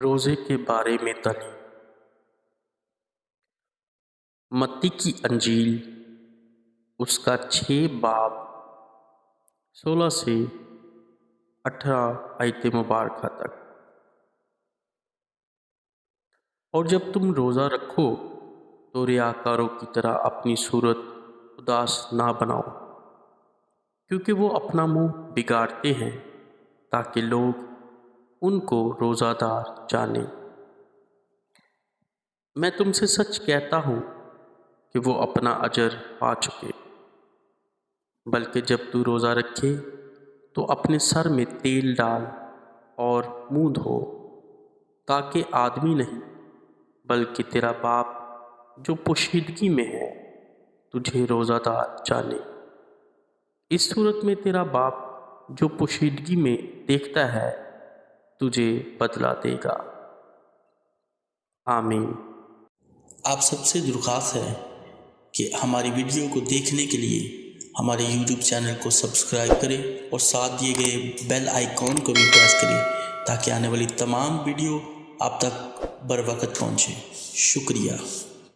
روزے کے بارے میں تعلیم۔ متی کی انجیل اس کا 6 باب 16 سے 18 آیت مبارکہ تک۔ اور جب تم روزہ رکھو تو ریاکاروں کی طرح اپنی صورت اداس نہ بناؤ، کیونکہ وہ اپنا منہ بگاڑتے ہیں تاکہ لوگ ان کو روزہ دار جانیں۔ میں تم سے سچ کہتا ہوں کہ وہ اپنا اجر پا چکے۔ بلکہ جب تو روزہ رکھے تو اپنے سر میں تیل ڈال اور منہ دھو، تاکہ آدمی نہیں بلکہ تیرا باپ جو پوشیدگی میں ہے تجھے روزہ دار جانے۔ اس صورت میں تیرا باپ جو پوشیدگی میں دیکھتا ہے تجھے بدلہ دے گا۔ آمین۔ آپ سب سے درخواست ہے کہ ہماری ویڈیو کو دیکھنے کے لیے ہمارے یوٹیوب چینل کو سبسکرائب کریں اور ساتھ دیے گئے بیل آئیکن کو بھی پریس کریں تاکہ آنے والی تمام ویڈیو آپ تک بر وقت پہنچے۔ شکریہ۔